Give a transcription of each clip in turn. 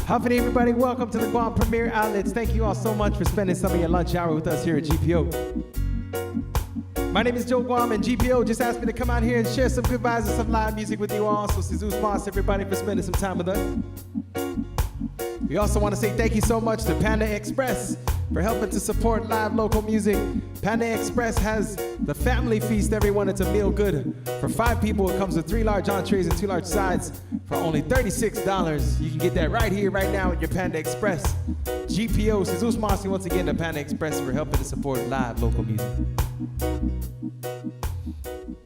Huffing everybody, welcome to the Guam Premier Outlets. Thank you all so much for spending some of your lunch hour with us here at GPO. My name is Joe Guam, and GPO just asked me to come out here and share some good vibes and some live music with you all. So Jesus Mas, everybody, for spending some time with us. We also want to say thank you so much to Panda Express for helping to support live local music. Panda Express has the family feast, everyone. It's a meal good. For 5 people, it comes with 3 large entrees and 2 large sides for only $36. You can get that right here, right now at your Panda Express. GPO, Jesus Mas, once again, to Panda Express for helping to support live local music.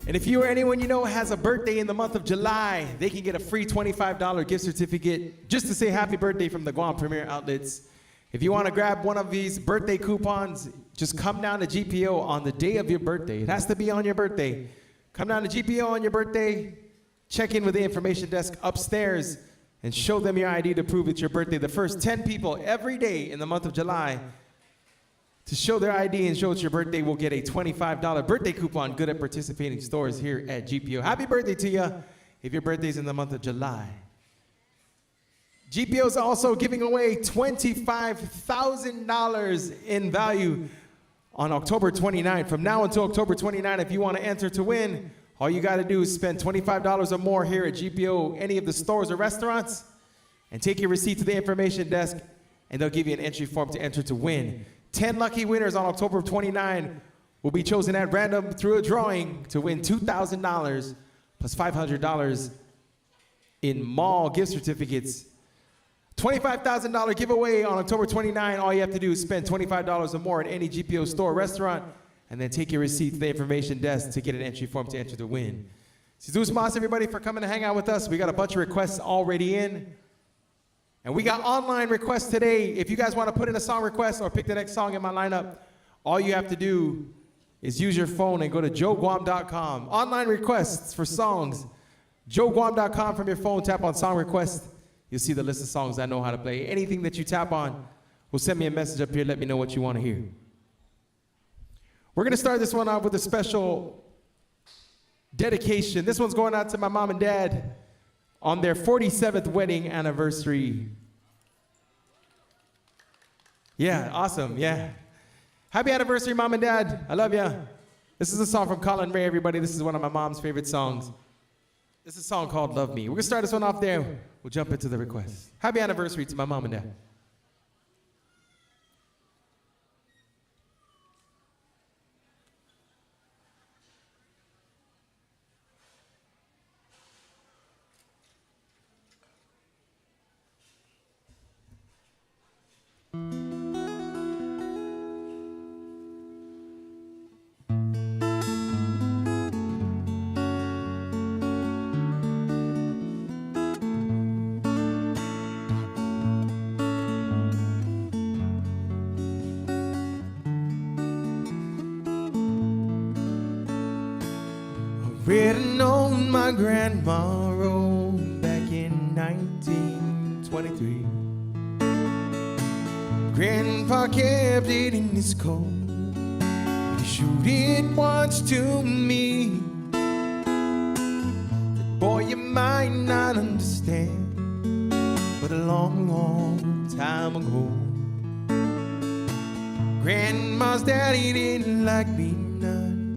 And if you or anyone you know has a birthday in the month of July, they can get a free $25 gift certificate just to say happy birthday from the Guam Premier Outlets. If you want to grab one of these birthday coupons, just come down to GPO on the day of your birthday. It has to be on your birthday. Come down to GPO on your birthday, check in with the information desk upstairs, and show them your ID to prove it's your birthday. The first 10 people every day in the month of July to show their ID and show it's your birthday will get a $25 birthday coupon good at participating stores here at GPO. Happy birthday to you if your birthday's in the month of July. GPO is also giving away $25,000 in value on October 29th. From now until October 29th, if you want to enter to win, all you got to do is spend $25 or more here at GPO, any of the stores or restaurants, and take your receipt to the information desk, and they'll give you an entry form to enter to win. 10 lucky winners on October 29 will be chosen at random through a drawing to win $2,000 plus $500 in mall gift certificates. $25,000 giveaway on October 29. All you have to do is spend $25 or more at any GPO store or restaurant, and then take your receipt to the information desk to get an entry form to enter the win. Jesus Mas, everybody, for coming to hang out with us. We got a bunch of requests already in. And we got online requests today. If you guys want to put in a song request or pick the next song in my lineup, all you have to do is use your phone and go to joeguam.com. Online requests for songs. joeguam.com from your phone, tap on song request. You'll see the list of songs I know how to play. Anything that you tap on will send me a message up here. Let me know what you want to hear. We're going to start this one off with a special dedication. This one's going out to my mom and dad on their 47th wedding anniversary. Yeah, awesome, yeah. Happy anniversary, Mom and Dad. I love ya. This is a song from Colin Ray, everybody. This is one of my mom's favorite songs. This is a song called Love Me. We're gonna start this one off there. We'll jump into the request. Happy anniversary to my mom and dad. Written on my grandma wrote back in 1923. Grandpa kept it in his coat. He showed it once to me. That boy, you might not understand, but a long, long time ago, Grandma's daddy didn't like me none,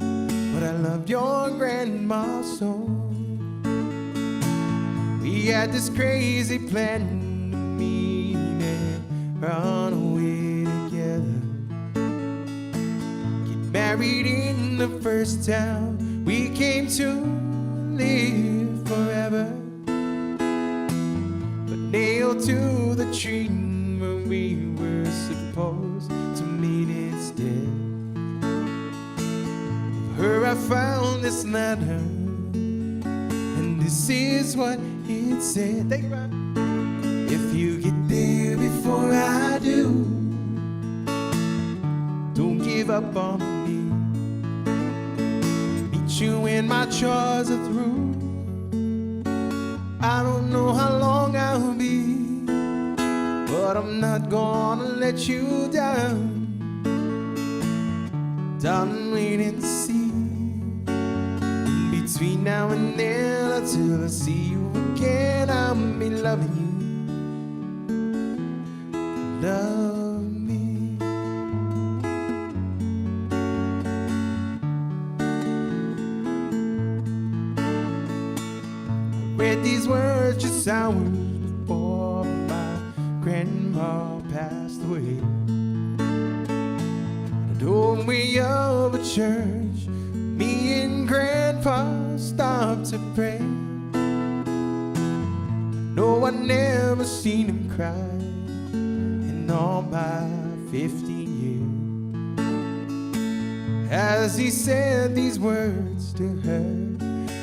but I loved your grandma so. We had this crazy plan to meet and run away together. Get married in the first town we came to live forever. But nailed to the tree where we were supposed to meet instead. Her I found this letter, and this is what it said. Think about it. If you get there before I do, don't give up on me. Meet you when my chores are through. I don't know how long I'll be, but I'm not gonna let you down. Darling, wait and see. Between now and then, until I see you again, I'll be loving you love me. I read these words just hours before my grandma passed away. The doorway of a church, me and Grandpa stopped to pray. No, I never seen him cry in all my 15 years. As he said these words to her,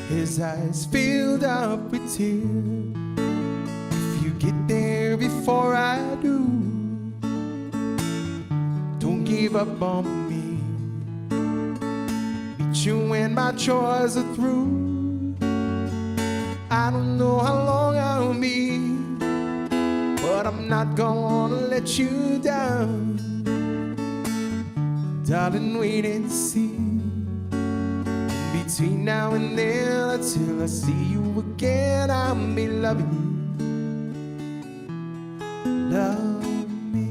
his eyes filled up with tears. If you get there before I do, don't give up on me. Meet you when my chores are through. I don't know how long I'll be, but I'm not gonna let you down. Darling, wait and see. Between now and then, until I see you again, I'll be loving you. Love me.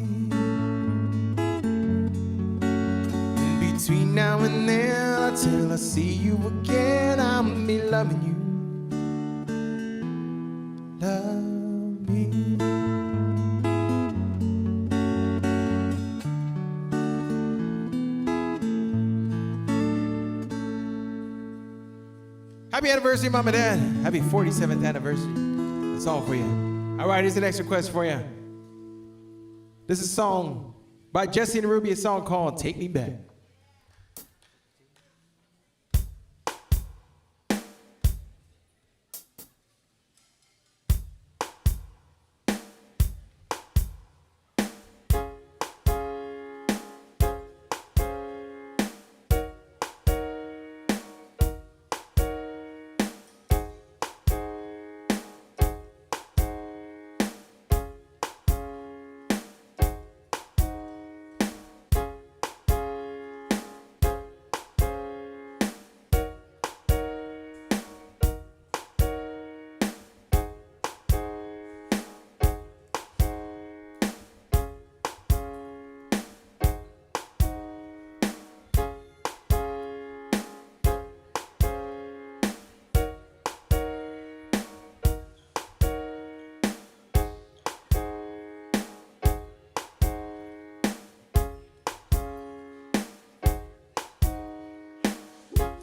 Between now and then, until I see you again, I'll be loving you. Love me. Happy anniversary, Mom and Dad. Happy 47th anniversary. That's all for you. All right, here's the next request for you. This is a song by Jesse and Ruby, a song called Take Me Back.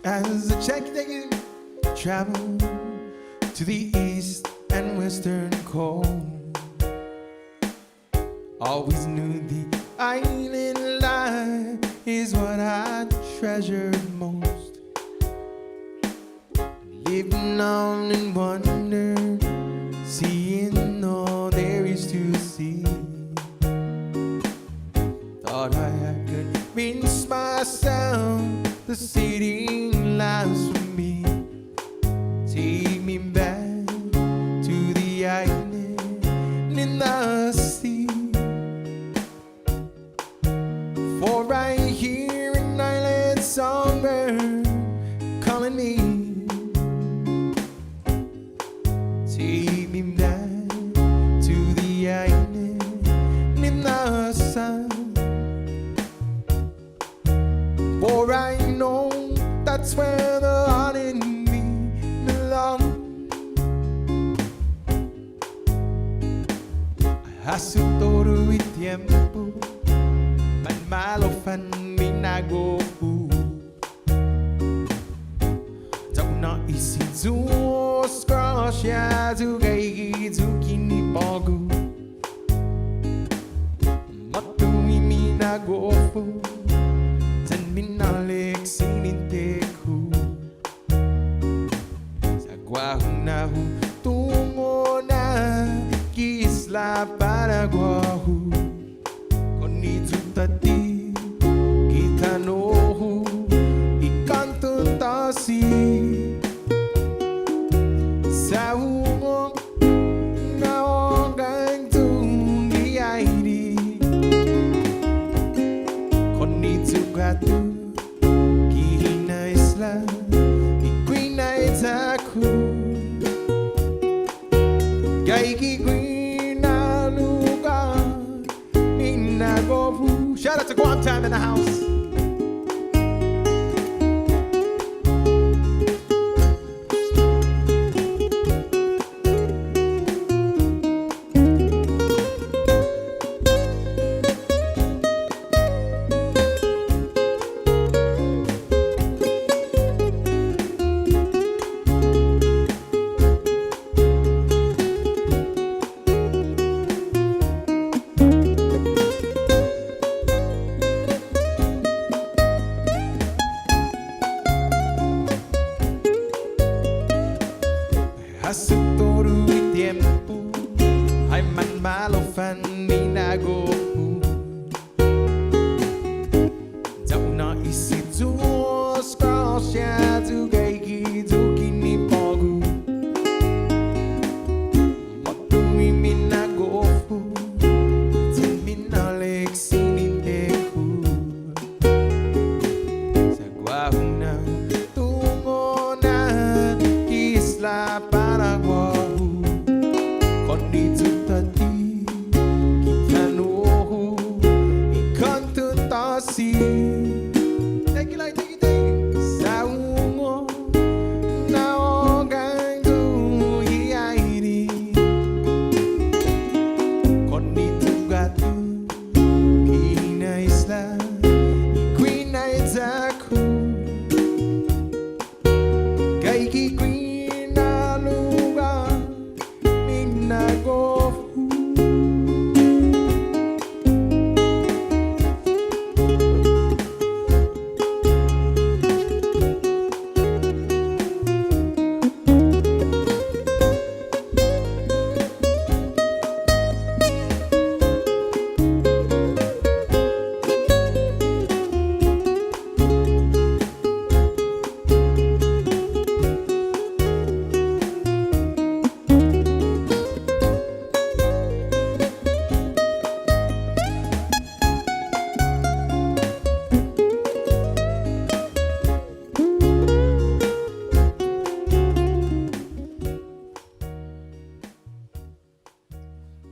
As a check taking travel to the east and western coast, always knew the island life is what I treasured most. Living on in wonder, seeing all there is to see. Thought I had convinced myself the city lies for me. Take me back to the island in the sea. For I hear an island songbird calling me. Take me back to the island in the sun. For I know that's where the heart in me belongs. Hace todo el tiempo, man malo fan minago. Don't not easy to scratch ya to gay to kini pogo. Matu minago. Minalik sininteku sa guahunahu tungo na kisla para guahu konnitu tati kitanohu ikanto tasi sa hungong naongang tungi airi konnitu gatu Shout out to Guam time in the house. Hace todo el tiempo hay man malo fan minago Dạo na isi tu skrasha tu gaiki tu kini pogu Matu mi minago tu minalex sinindeku Sa guahuna tumona isla Paraguahu Kondito tati Kitanohu Ikanto tasi Take it like take it Sa umo Na ogangu hiairi Kondito gatu Kina isla Queen Isaku Kaiki Queen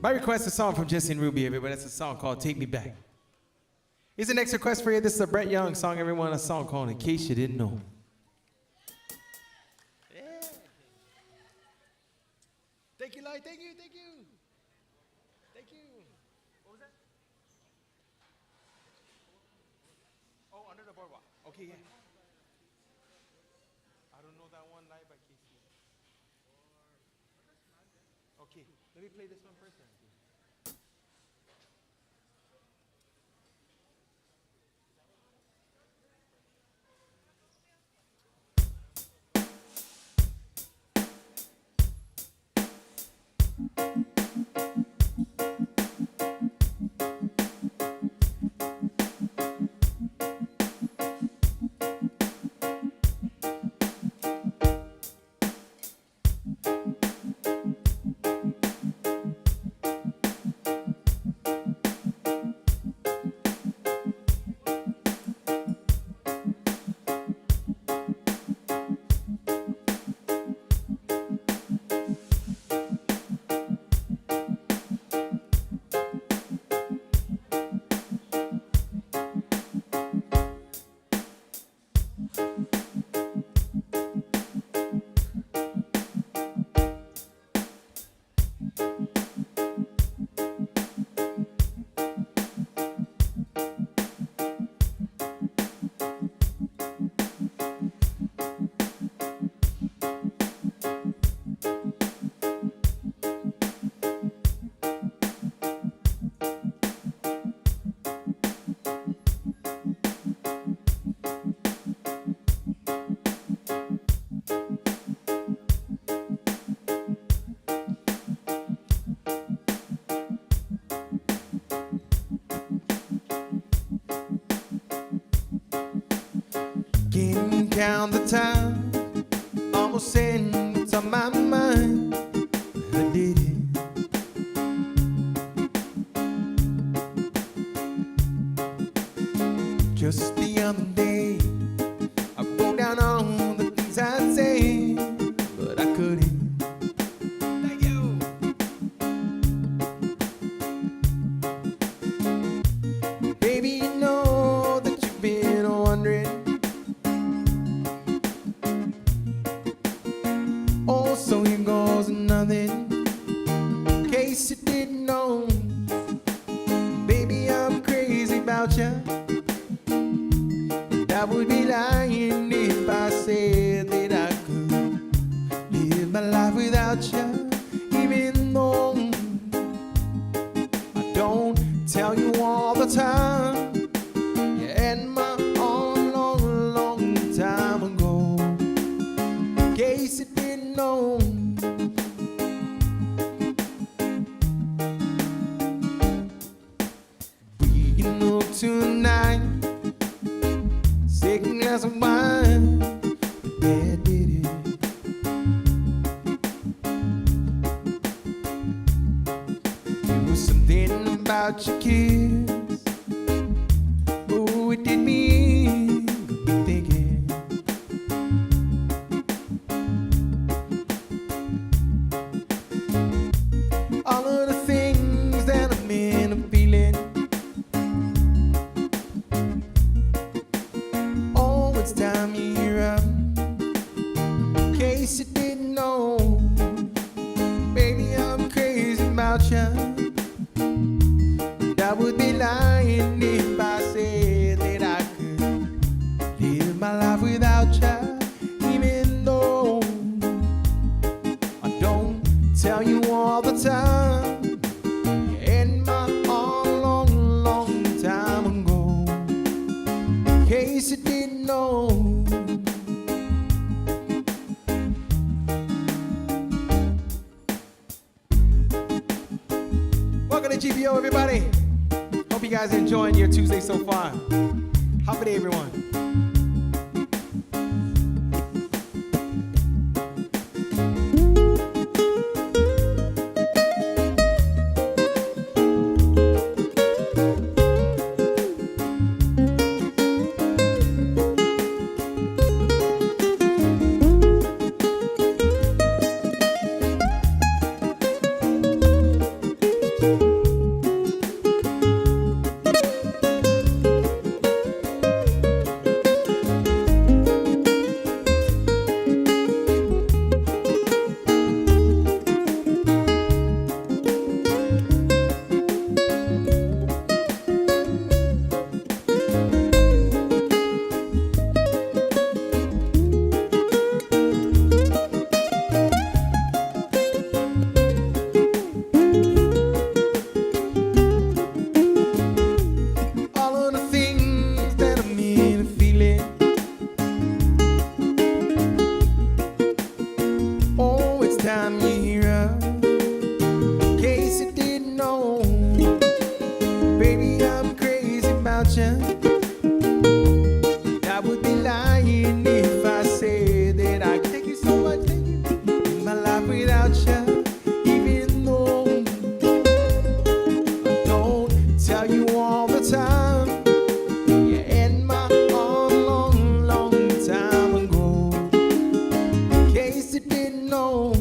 My request a song from Jesse and Ruby, everybody. It's a song called Take Me Back. Here's the next request for you. This is a Brett Young song, everyone. A song called In Case You Didn't Know. Yeah. Thank you, Lloyd. Thank you, thank you. Thank you. What was that? Oh, Under the Boardwalk. Okay, yeah. I don't know that one live by Casey. Okay, let me play this one first. Can't count the time, almost saying what's on my mind. I did it. Just the other day, I wrote down all the things I'd say, but I couldn't. Thank you. Baby, case you didn't know, baby, I'm crazy about you. I would be lying if I said that I could live my life without you, even though I don't tell you all the time. You had my arm long, long time ago. In case you didn't know, we can look tonight, take a glass of wine, yeah, did it. There was something about your kiss, oh, it did me thinking. All of the things that I'm in, I'm feeling. It's time you're up. In case you didn't know, baby, I'm crazy about you. And I would be lying if I said that I could live my life without you, even though I don't tell you all the time. You had my arm long, long time ago. In case you didn't know. Welcome to GPO, everybody. Hope you guys are enjoying your Tuesday so far. Happy day, everyone. Time you're up. In case you didn't know, baby, I'm crazy about you. I would be lying if I said that I thank you so much, thank you, in my life without you, even though I don't tell you all the time. You had my arm long, long time ago. In case you didn't know.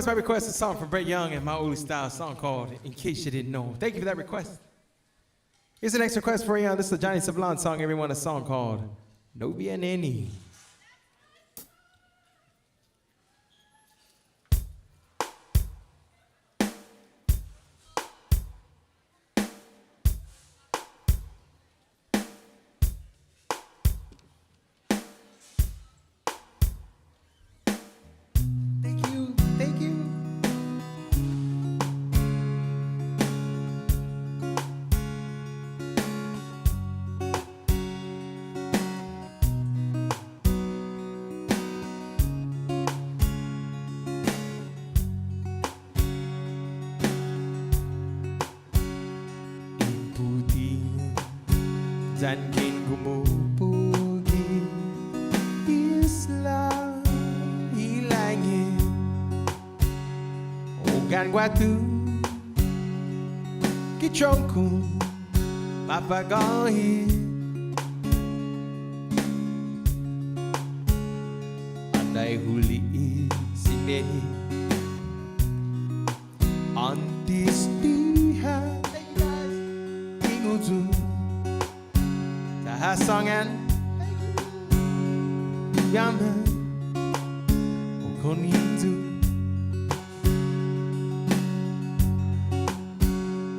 My request is a song from Brett Young and my oldie style song called In Case You Didn't Know. Thank you for that request. Here's the next request for you. This is a Johnny Sablon song, everyone, a song called No Viene Ni. Saan kin gumupugi isla can guatu kichonku mapagahi andai huli sine antis diha ingutu tahasangan yaman okonitu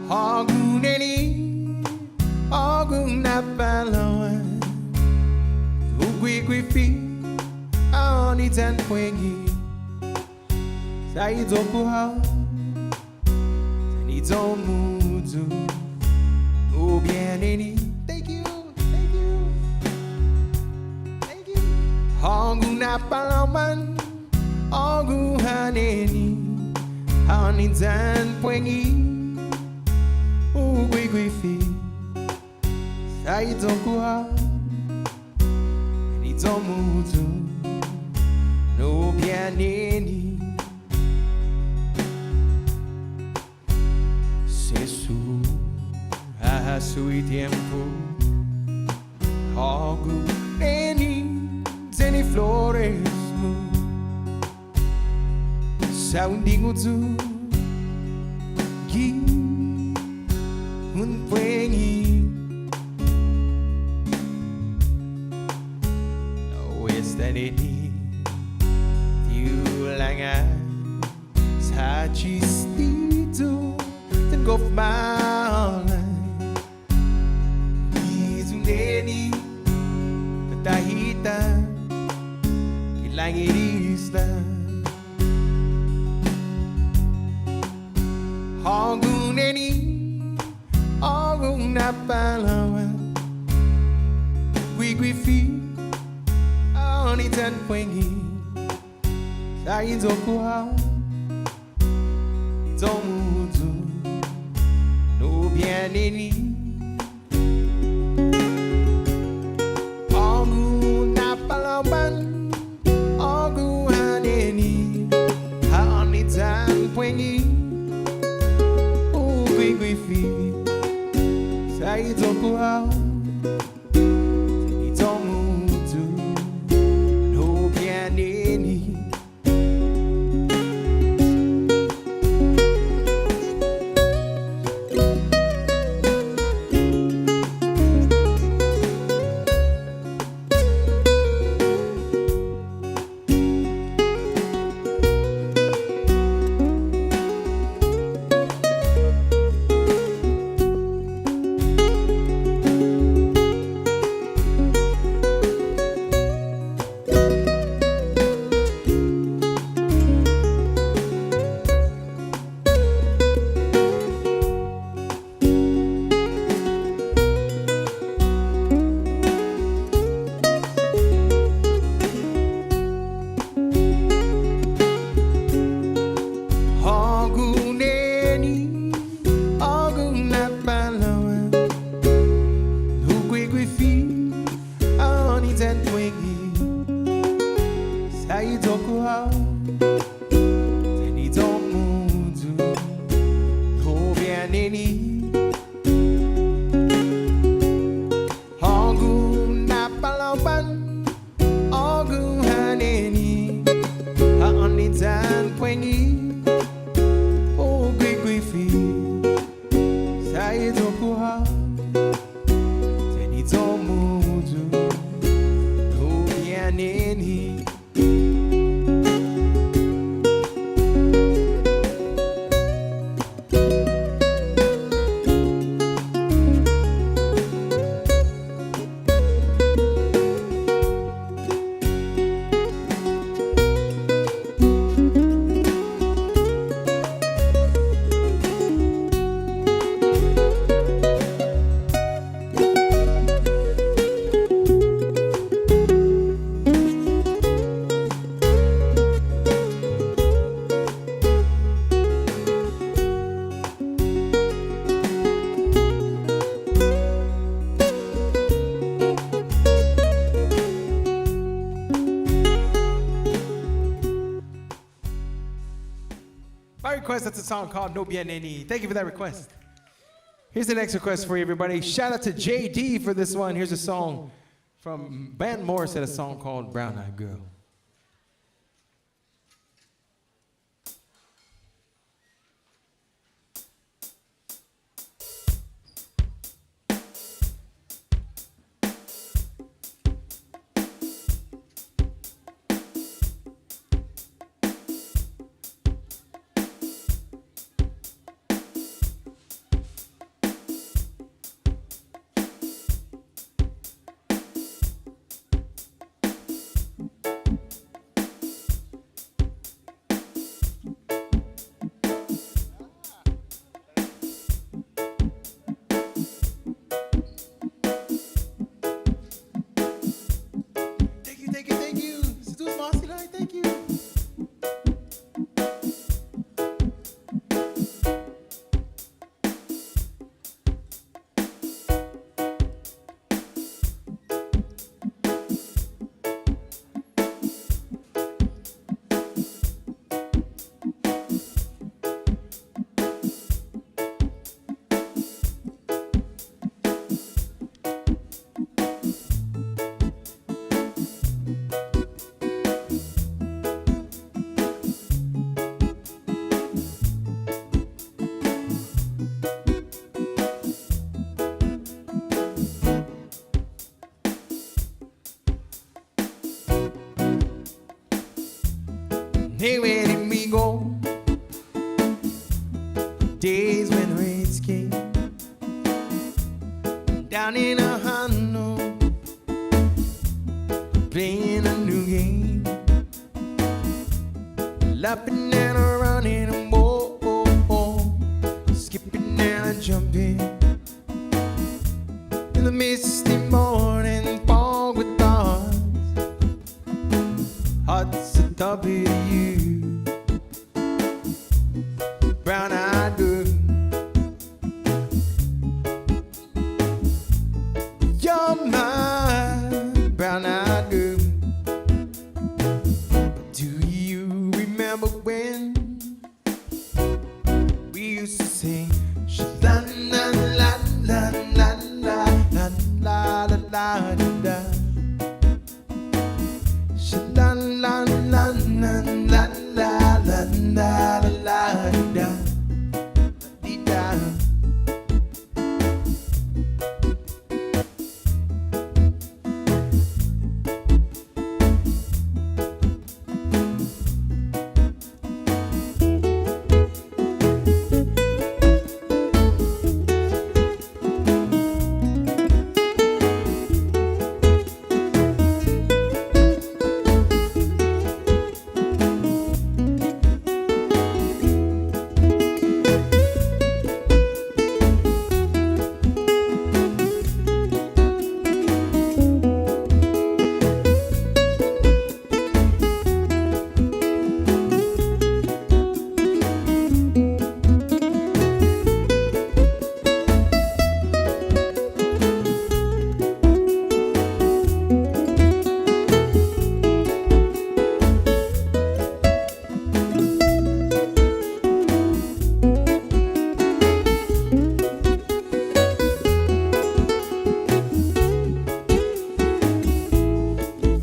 Haguneni, Hagun Napalawan, Ugwifi, Aoni Tanquengi, Saidokuha, Sanidomudu, Ubianini. Thank you, thank you, thank you. Hagun Napalawan, Hagun Haneni, Aoni Tanquengi. Ugwifi, Saidokuha, Nitomutu, no pianini. Sesu, sui tiempo, Hagu, Zeni flores, sounding utu, un puengi no estadini tiu langa sachistitu ten gof mala izundeni tatahita kilangirista honguneni Agung Napalawan, Wigwifi, Aoni Tanquengi, Saidokuha, Nitomutu, no pianini. Agung Napalawan, Agung Haneni, Aoni Tanquengi, Wigwifi. Saidokuha, Sanidomutu, no pianini. Saidokuha, Sanidomutu, no pianini. Hagun Napalawan, Hagun Haneni, Aoni Tanquengi, Ugwifi, Saidokuha, Sanidomutu, no pianini. My request, that's a song called No Bien Ni. Thank you for that request. Here's the next request for you, everybody. Shout out to JD for this one. Here's a song from Van Morrison, a song called Brown Eyed Girl. Thank you. Seduce Mossy Light, thank you. Hey, where did we go? Days when rains came down in a Hano, playing a new game, laughing and a running and skipping and a jumping in the misty morning fog with stars. Hearts are W to you, brown-eyed girl. You're my brown-eyed girl. But do you remember when we used to sing sha la la la la la la la la la la? Sha la la la la la la la la la da dee da.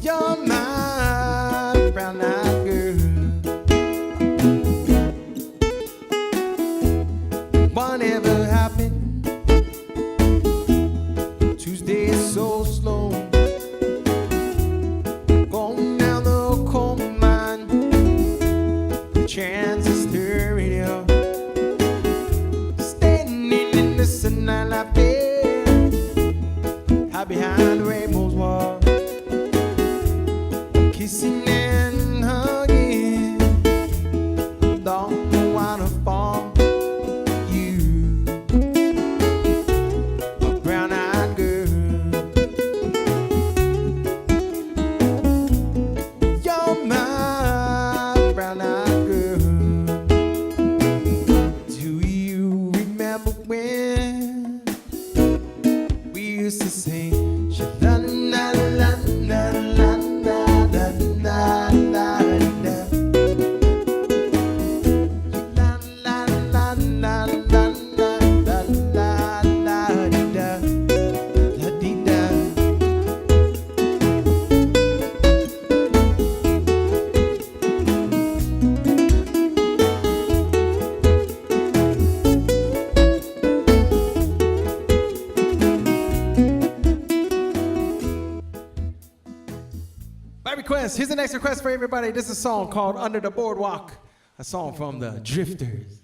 You're my brown-eyed girl. Whatever happened? Tuesday is so slow. Going down the coal mine, the chances stirring up. Standing in the sunlight, I feel high behind the rainbow's wall. Kissing and hugging. request. Here's the next request for everybody. This is a song called Under the Boardwalk, a song from the Drifters.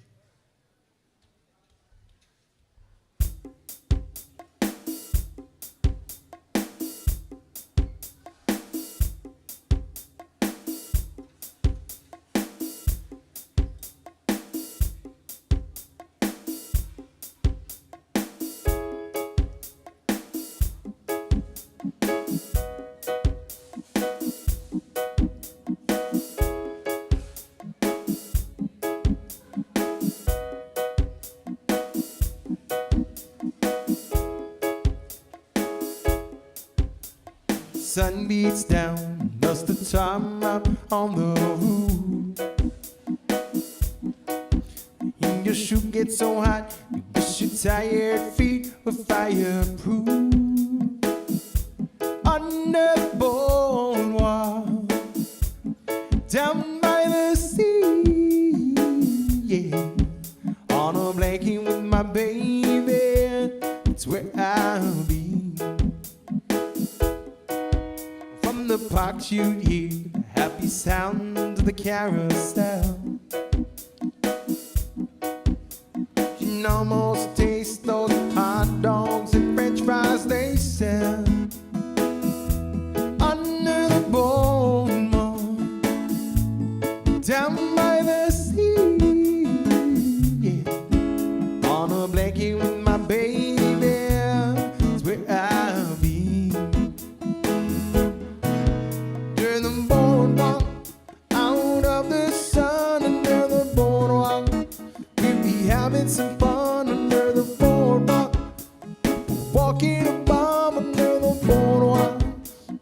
Sun beats down, dust the time up on the roof. And your shoe gets so hot, you wish your tired feet were fireproof. Under the boardwalk, down by the sea, yeah. On a blanket with my baby, that's where I'll be. From the park you'd hear the happy sound of the carousel. You can almost taste those hot dogs and french fries they sell. Under the boardwalk, down by the sea, yeah. On a blanket with my baby, that's where I'll be. Under the boardwalk, out of the sun. Under the boardwalk, we'll be having some fun. Under the boardwalk, walking a bomb. Under the boardwalk,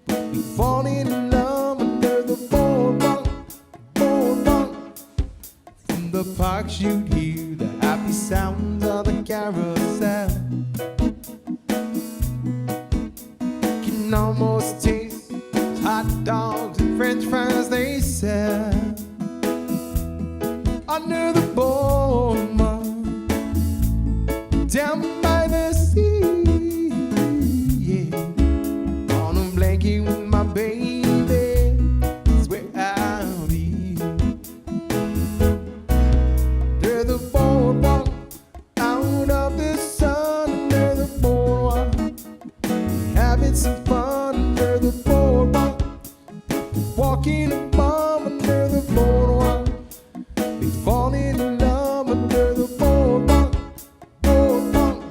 we'll be falling in love. Under the boardwalk, boardwalk. From the parks you'd hear the happy sounds of the carousel. Can almost taste hot dogs and french fries they sell. Under the boardwalk, down by the sea, yeah. On a blanket with my baby, that's where I'll be. Under the boardwalk, out of the sun. Under the boardwalk, having some fun. Under the boardwalk, walking a bomb. Under the boardwalk, be falling in love. Under the boardwalk, boardwalk.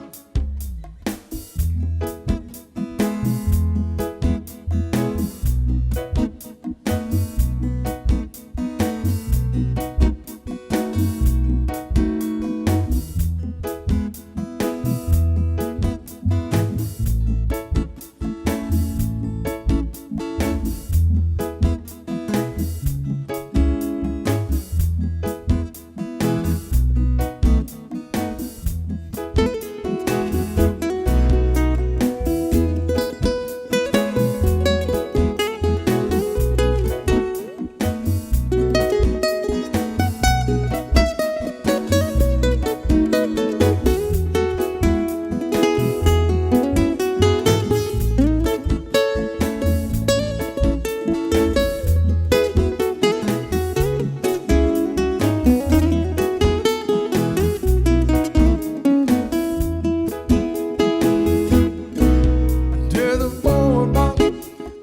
Under the boardwalk,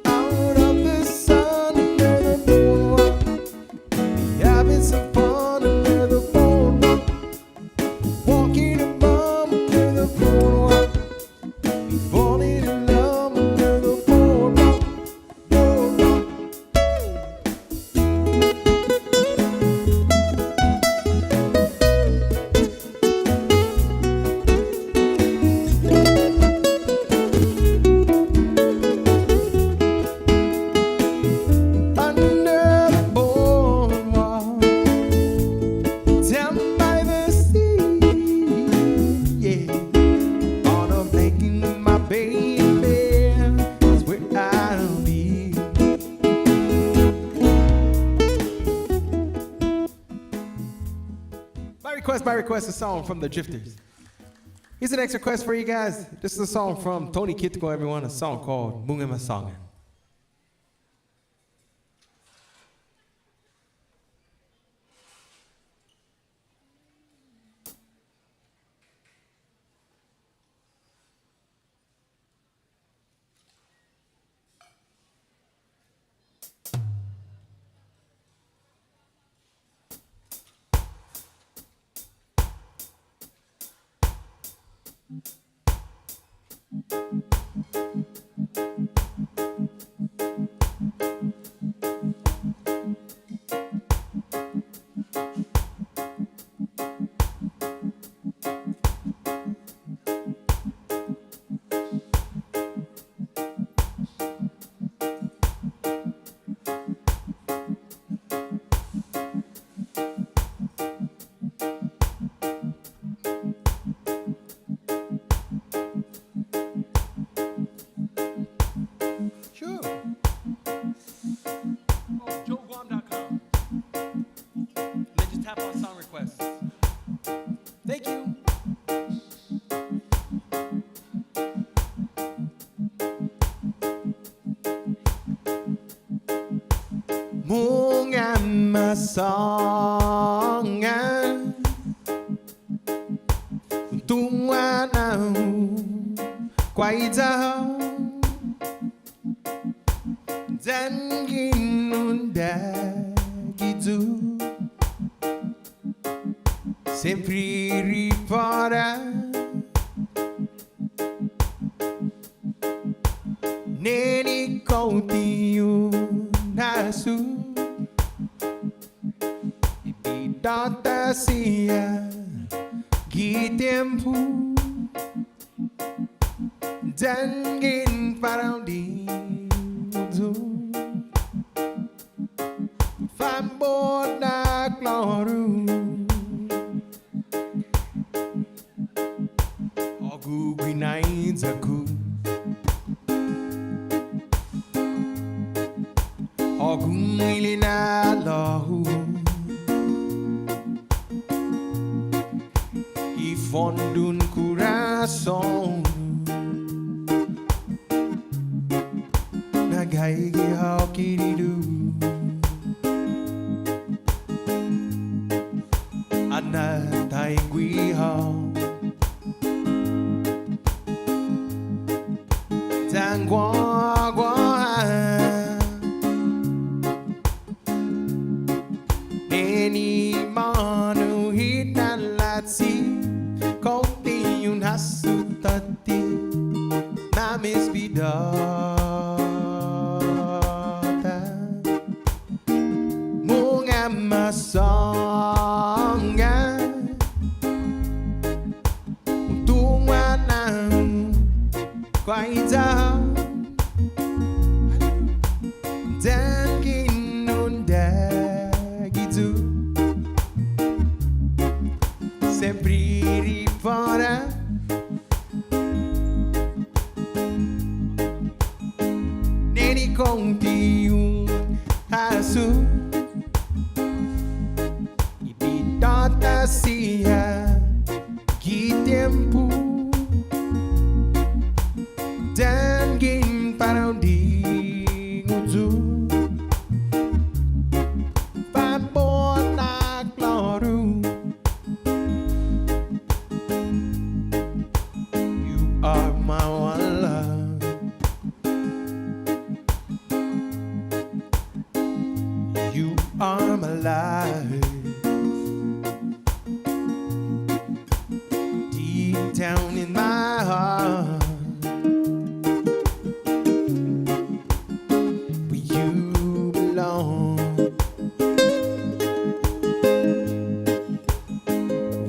out of the sun. Under the boardwalk, be having some fun. Under the boardwalk, walking a bomb. Under the boardwalk, be falling in love. Under the boardwalk, boardwalk. Under the boardwalk, down by the sea, yeah. On a blanket with my baby, that's where I'll be. My request, a song from the Drifters. Here's the next request for you guys. This is a song from Tony Kitko, everyone, a song called Mungema Songin. Sure. Oh, JoeGuam.com. And then just tap on song requests. Thank you. Mungam masongan tung hoa nào quay ra dan ginunda gitu sempre ripara neni kontiu nasu ibidata sia gitempu dangin parang di mundo fambot na kloru ogu gwinain zaku ogu ilina lahu ifondun coração nagaigi hao kiridu anatai gui hao tang gua gua neni manu hinalati konti yun hasutati namis bidata mungam masonga tung wanang quay ra dan ginunda gitu sempre ripara neni konti asu ibidata sia gitempu dan gin parang di nguzu pabon na kloru you are my one love you are my life deep down in my heart where you belong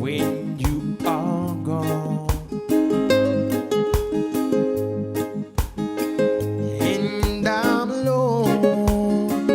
when you are gone and I'm alone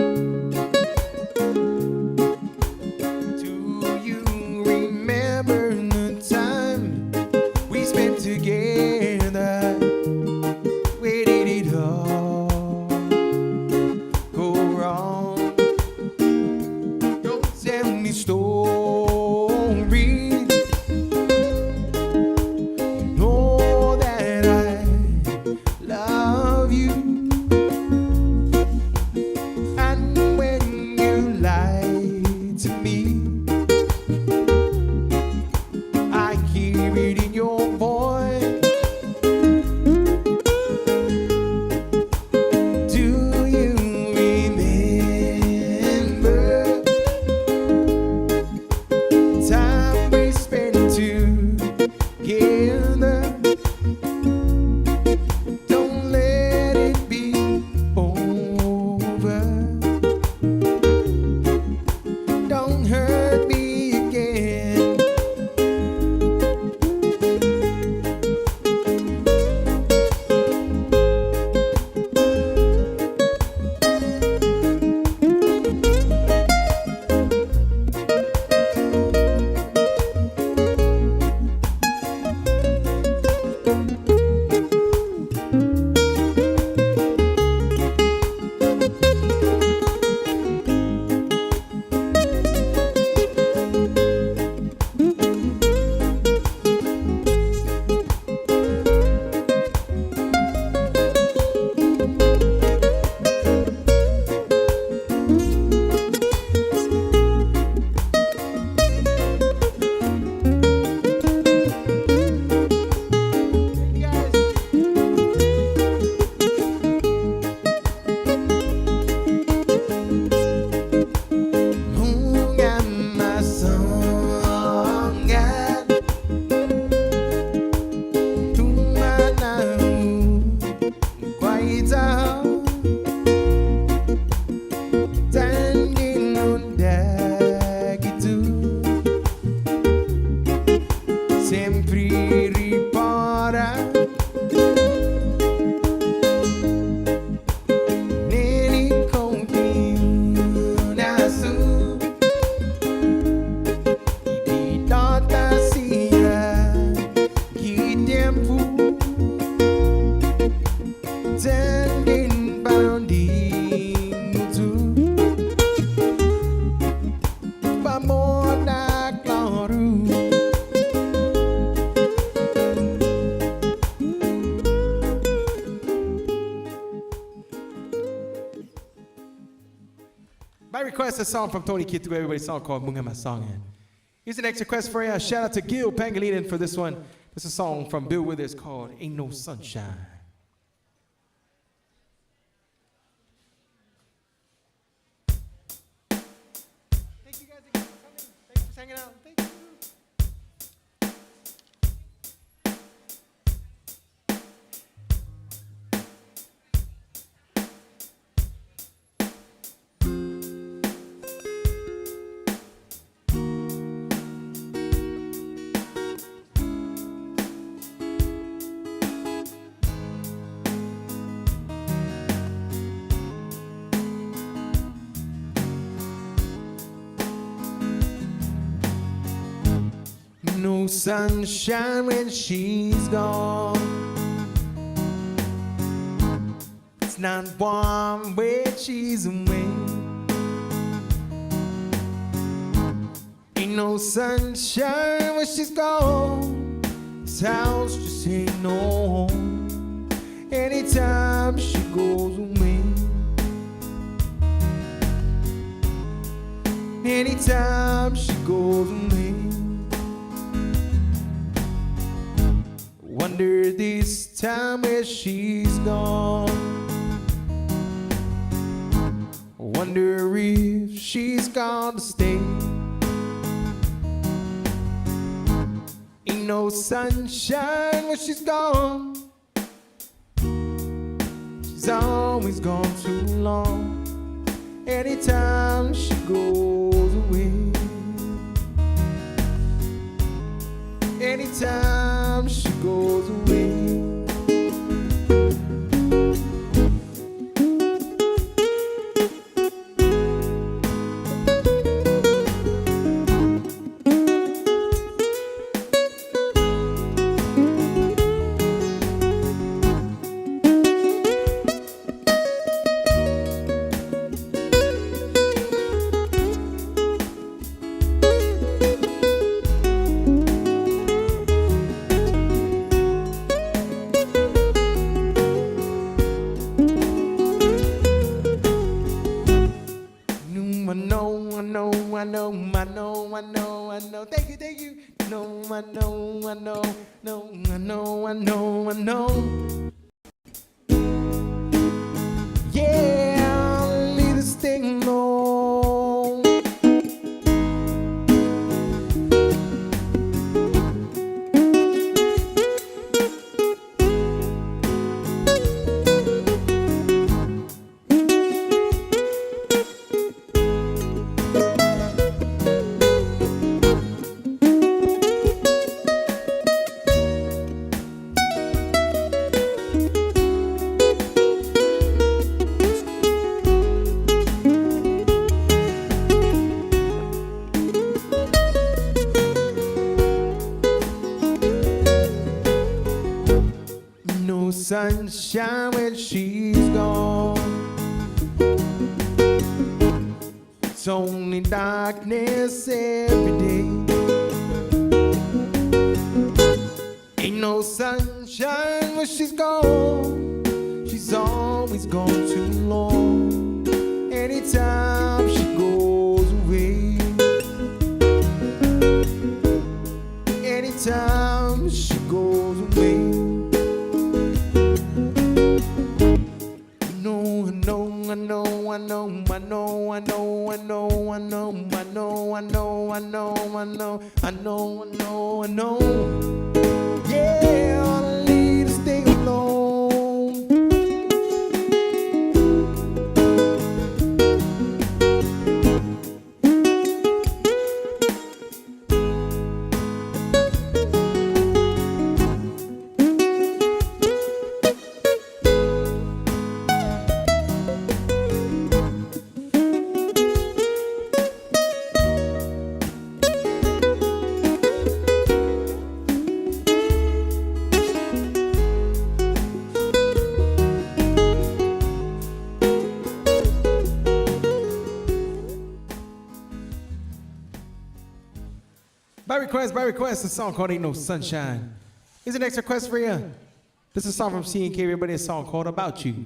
a song from Tony Kidd to everybody. A song called Munga Ma Song. Here's an extra request for you. Shout out to Gil Pangilinan for this one. This is a song from Bill Withers called Ain't No Sunshine. Thank you guys again for coming. Thanks for hanging out. Thank you. No sunshine when she's gone. It's not warm when she's away. Ain't no sunshine when she's gone. This house just ain't no home anytime she goes away. Anytime she goes away. Wonder this time where she's gone. Wonder if she's gonna stay. Ain't no sunshine when she's gone. She's always gone too long. Anytime she goes away. Anytime she goes away. I know. Yeah, I'll leave this thing alone. Sunshine when she's gone. It's only darkness every day. Ain't no sunshine when she's gone. She's always gone too long. Anytime she goes away. Anytime she goes away. I know. Yeah, all I need is stay alone. By request, a song called Ain't No Sunshine. Here's the next request for you. This is a song from C&K, everybody, a song called About You.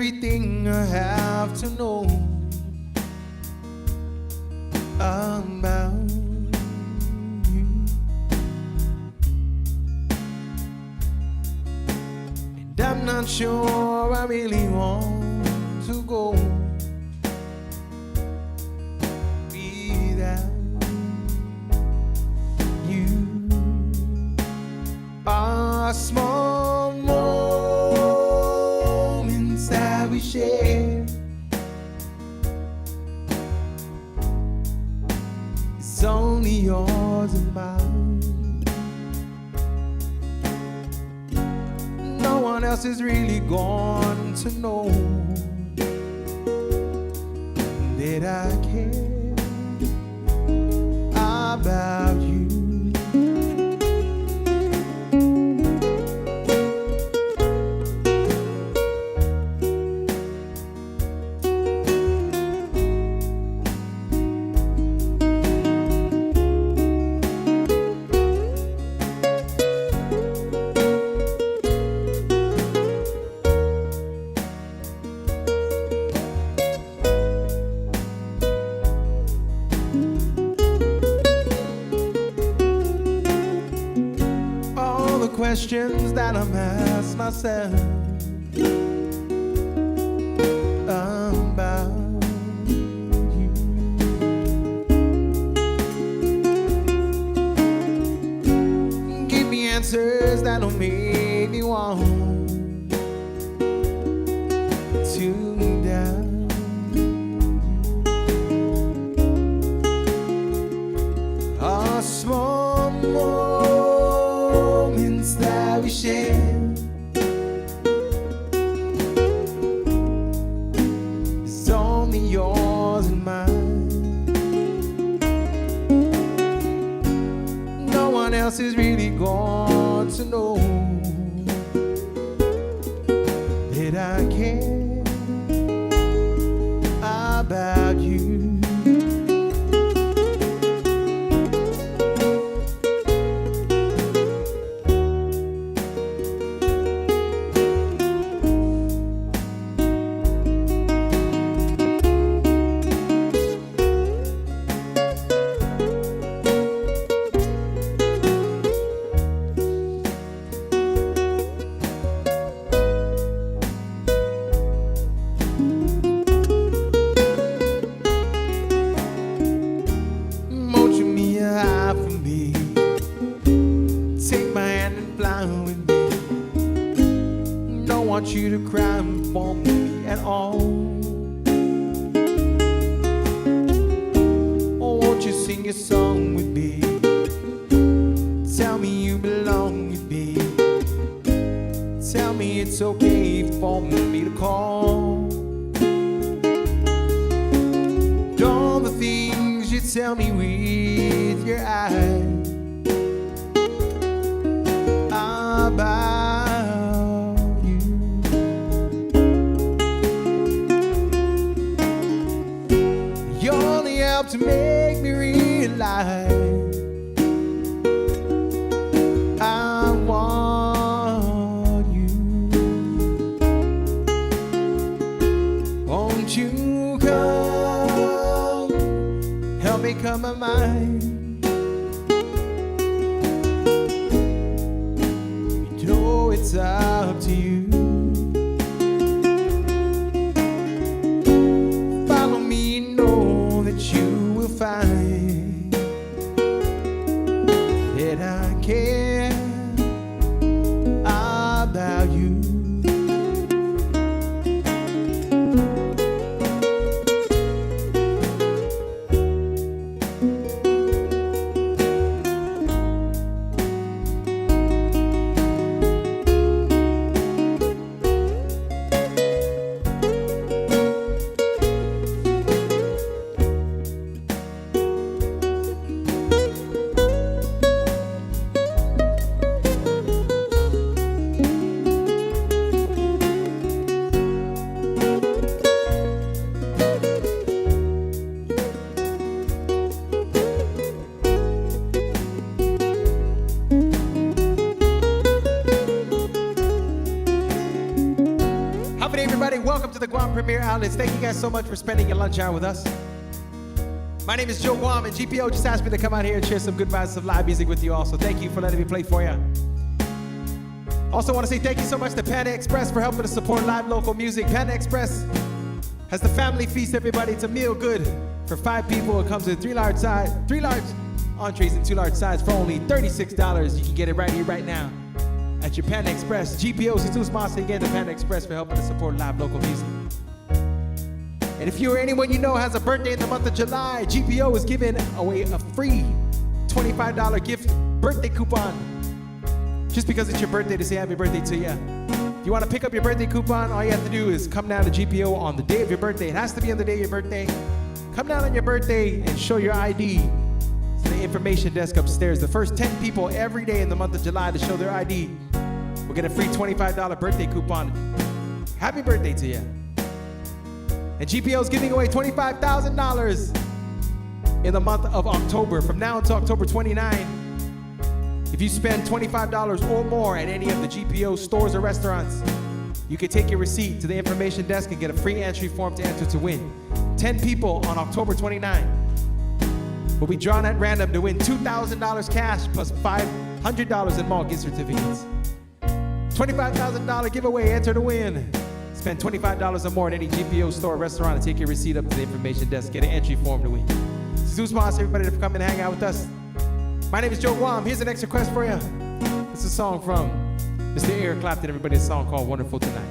everything I have to know about you. And I'm not sure I really want to go without you. Our small moments that we share, it's only yours and mine. No one else is really going to know that I care about you. Questions that I'm asked myself about you. Give me answers that'll make me want to doubt. A small moments that we share, it's only yours and mine. No one else is really going to know that I care about you. Want you to cry for me at all. Or won't you sing a song with me? Tell me you belong with me. Tell me it's okay for me to call. All the things you tell me with your eyes about to make me realize I want you. Won't you come, help me calm my mind? You know it's up to you. Follow me, know that you find that I care about you. Happening, everybody. Welcome to the Guam Premier Outlets. Thank you guys so much for spending your lunch hour with us. My name is Joe Guam, and GPO just asked me to come out here and share some good vibes, some live music with you all. So thank you for letting me play for you. Also want to say thank you so much to Panda Express for helping to support live local music. Panda Express has the family feast, everybody. It's a meal good for 5 people. It comes with 3 large entrees and 2 large sides for only $36. You can get it right here, right now at your Panda Express. GPO is the sponsor again, the Panda Express, for helping to support live local music. And if you or anyone you know has a birthday in the month of July, GPO is giving away a free $25 gift birthday coupon just because it's your birthday, to say happy birthday to you. If you want to pick up your birthday coupon, all you have to do is come down to GPO on the day of your birthday. It has to be on the day of your birthday. Come down on your birthday and show your ID to the information desk upstairs. The first 10 people every day in the month of July to show their ID will get a free $25 birthday coupon. Happy birthday to you. And GPO is giving away $25,000 in the month of October, from now until October 29. If you spend $25 or more at any of the GPO stores or restaurants, you can take your receipt to the information desk and get a free entry form to enter to win. 10 people on October 29 will be drawn at random to win $2,000 cash plus $500 in mall gift certificates. $25,000 giveaway, enter to win. Spend $25 or more at any GPO store or restaurant and take your receipt up to the information desk. Get an entry form to win. This is sponsor everybody to come and hang out with us. My name is Joe Guam. Here's the next request for you. This is a song from Mr. Eric Clapton, everybody. A song called Wonderful Tonight.